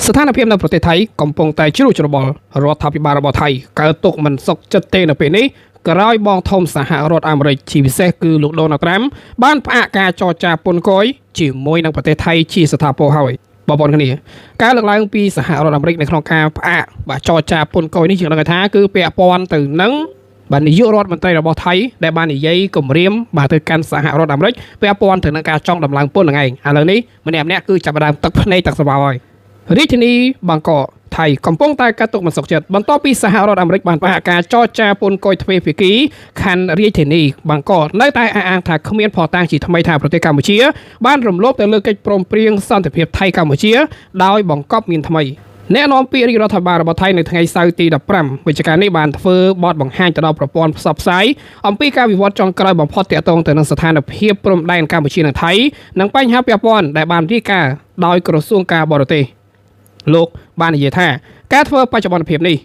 ស្ថានភាពនៅប្រទេសថៃកំពុងតែជ្រុះច្របល់រដ្ឋាភិបាលរបស់ថៃកើតទុកមិនសុខចិត្តទេនៅពេលនេះក្រោយបងធំសហរដ្ឋអាមេរិកជាពិសេសគឺលោកដូណាល់ត្រាំបានផ្អាកការចរចាពន្ធគយជាមួយនឹងប្រទេសថៃជាស្ថាពរហើយបងប្អូនគ្នាការលើកឡើងពីសហរដ្ឋអាមេរិកនៅក្នុងការផ្អាកចរចាពន្ធគយនេះយើងដឹងថាគឺពាក់ព័ន្ធទៅនឹងបាននាយករដ្ឋមន្ត្រីរបស់ថៃដែលបាននិយាយគម្រាមទៅកាន់សហរដ្ឋអាមេរិកពាក់ព័ន្ធទៅនឹងការចង់ដំឡើងពន្ធហ្នឹងឯងឥឡូវនេះម្នាក់គឺចាប់ផ្ដើមទឹកភ្នែកទឹកស្វាហើយរាជធានីបាងកកថៃកំពុងតែកាត់ទុកមិនសុខចិត្តបន្ទាប់ពីសហរដ្ឋអាមេរិកបានផ្អាកការចរចាពន្ធគយទ្វេភាគីខណ្ឌរាជធានីបាងកកនៅតែអះអាងថាគ្មានភស្តុតាងជាថ្មីថាប្រទេសកម្ពុជាបានរំលោភទៅលើកិច្ចព្រមព្រៀងសន្តិភាពថៃកម្ពុជាដោយបង្កប់មានថ្មីអ្នកនាំពាក្យរាជរដ្ឋាភិបាលរបស់ថៃនៅថ្ងៃសៅរ៍ទី15វិច្ឆិកានេះបានធ្វើបទបង្ហាញទៅដល់ប្រព័ន្ធផ្សព្វផ្សាយអំពីការវិវត្តចុងក្រោយបំផុតទាក់ទងទៅនឹងស្ថានភាពព្រំដែនកម្ពុជានិងថៃនិងបញ្ហាពាក់ព័ន្ធដែលបានរាយការណ៍ដោយក្រសួងការបរទេសលោកបាននិយាយថាការធ្វើបច្ចុប្បន្នភាពនេះ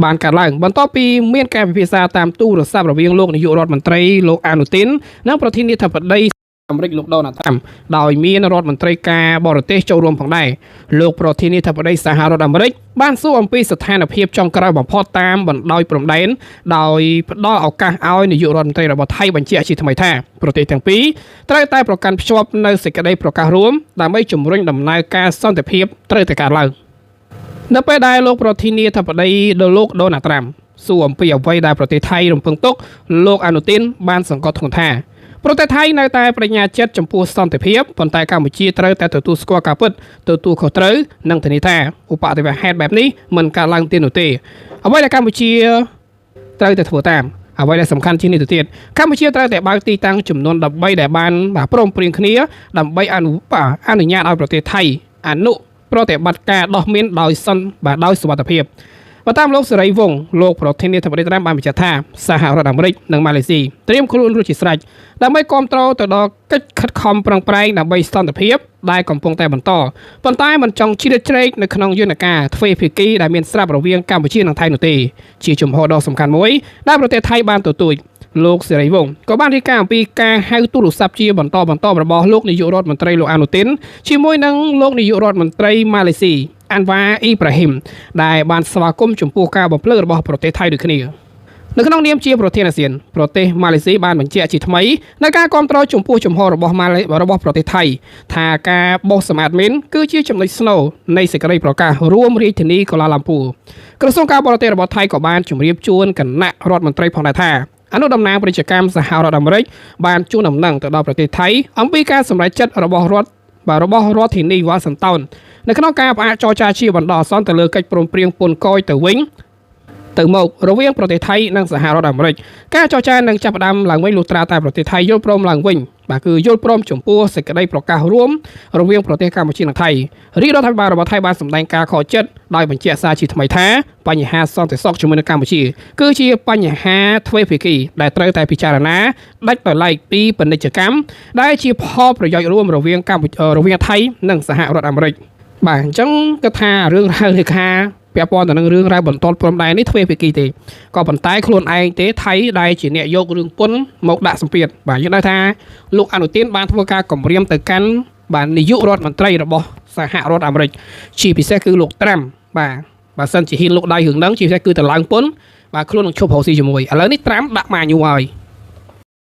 បានកើតឡើងបន្ទាប់ពីមានការពិភាក្សាតាមទូរស័ព្ទរវាងលោកនាយករដ្ឋមន្ត្រីលោកអានូទីននិងប្រធានាធិបតីអាមេរិកលោកដូណាល់ត្រាំដោយមានរដ្ឋមន្ត្រីការបរទេសចូលរួមផងដែរលោកប្រធានាធិបតីសហរដ្ឋអាមេរិកបានសួរអំពីស្ថានភាពចុងក្រោយបំផុតតាមបណ្ដោយព្រំដែនដោយផ្ដល់ឱកាសឲ្យនាយករដ្ឋមន្ត្រីរបស់ថៃបញ្ជាក់ជាថ្មីថាប្រទេសទាំងពីរត្រូវតែប្រកាន់ភ្ជាប់នៅសេចក្តីប្រកាសរួមដើម្បីជំរុញដំណើរការសន្តិភាពត្រូវតែកើតឡើងនៅពេលដែលលោកប្រធានាធិបតីលោកដូណាល់ត្រាំសួរអំពីអ្វីដែលប្រទេសថៃរំពឹងទុកលោកអានូទីនបានសង្កត់ធ្ងន់ថាប្រទេសថៃនៅតែបញ្ញាចិត្តចំពោះសន្តិភាពប៉ុន្តែកម្ពុជាត្រូវតែទទួលស្គាល់ការពិតទទួលខុសត្រូវនិងធានាថាឧបទ្ទវហេតុបែបនេះមិនកើតឡើងទៀតនោះទេអ្វីដែលកម្ពុជាត្រូវតែធ្វើតាមអ្វីដែលសំខាន់ជាងនេះទៅទៀតកម្ពុជាត្រូវតែបើកទីតាំងចំនួន13ដែលបានព្រមព្រៀងគ្នាដើម្បីអនុញ្ញាតឲ្យប្រទេសថៃអនុប្រតិបត្តិការដោះមានដោយសុវត្ថិភាពបើតាមលោកសេរីវង្សលោកប្រធានាធិបតីត្រាំបានបញ្ជាក់ថាសហរដ្ឋអាមេរិកនិងម៉ាឡេស៊ីត្រៀមខ្លួនរួចជាស្រេចដើម្បីគាំទ្រទៅដល់កិច្ចខិតខំប្រឹងប្រែងដើម្បីសន្តិភាពដែលកំពុងតែបន្តប៉ុន្តែមិនចង់ជ្រៀតជ្រែកនៅក្នុងយន្តការទ្វេភាគីដែលមានស្រាប់រវាងកម្ពុជានិងថៃនោះទេជាជំហរដ៏សំខាន់មួយដែលប្រទេសថៃបានទទូចលោកសេរីវង្សក៏បានរាយការណ៍អំពីការហៅទូរស័ព្ទជាបន្តរបស់លោកនាយករដ្ឋមន្ត្រីលោកអានូទីនជាមួយនឹងលោកនាយករដ្ឋមន្ត្រីម៉ាឡេស៊ីអាន់វ៉ាអ៊ីប្រាហ៊ីមដែលបានស្វាគមន៍ចំពោះការបំភ្លឺរបស់ប្រទេសថៃដូចគ្នានៅក្នុងនាមជាប្រធានអាស៊ានប្រទេសម៉ាឡេស៊ីបានបញ្ជាក់ជាថ្មីនៅការគាំទ្រចំពោះជំហររបស់ប្រទេសថៃថាការបោះសម្អាតមីនគឺជាចំណុចស្នូលនៃសេចក្តីប្រកាសរួមរាជធានីកូឡាឡាំពូក្រសួងការបរទេសរបស់ថៃក៏បានជម្រាបជូនគណៈរដ្ឋមន្ត្រីផងដែរថាអនុតំណាងពាណិជ្ជកម្មសហរដ្ឋអាមេរិកបានជូនដំណឹងទៅដល់ប្រទេសថៃអំពីការសម្រេចចិត្តរបស់រដ្ឋធានីវ៉ាស៊ីនតោននៅក្នុងការផ្អាកចរចាជាបណ្ដោះអាសន្នទៅលើកិច្ចព្រមព្រៀងពន្ធគយទៅវិញទៅមករវាងប្រទេសថៃនិងសហរដ្ឋអាមេរិកការចរចានឹងចាប់ផ្ដើមឡើងវិញលុះត្រាតែប្រទេសថៃយល់ព្រមឡើងវិញគឺយល់ព្រមចំពោះសេចក្តីប្រកាសរួមរវាងប្រទេសកម្ពុជានិងថៃរាជរដ្ឋាភិបាលរបស់ថៃបានសម្ដែងការខកចិត្តដោយបញ្ជាក់សារជាថ្មីថាបញ្ហាសន្តិសុខជាមួយនឹងកម្ពុជាគឺជាបញ្ហាទ្វេភាគីដែលត្រូវតែពិចារណាដាច់ដោយឡែកពីពាណិជ្ជកម្មដែលជាផលប្រយោជន៍រួមរវាងថៃនិងសហរដ្ឋអាមេរិកបាទអញ្ចឹងគឺថារឿងរ៉ាវនេះថាពាក់ព័ន្ធទៅនឹងរឿងរ៉ាវបន្តព្រំដែននេះទ្វេភាគីទេក៏ប៉ុន្តែខ្លួនឯងទេថៃដែលជាអ្នកយករឿងពន្ធមកដាក់សម្ពាធបាទយើងដឹងថាលោកអានូទីនបានធ្វើការគម្រាមទៅកាន់បាទនាយករដ្ឋមន្ត្រីរបស់សហរដ្ឋអាមេរិកជាពិសេសគឺលោកត្រាំបាទបើសិនជាហ៊ានលោកដៃរឿងហ្នឹងជាពិសេសគឺទៅឡើងពន្ធបាទខ្លួននឹងឈប់រកស៊ីជាមួយឥឡូវនេះត្រាំដាក់ម៉ាញូហើយ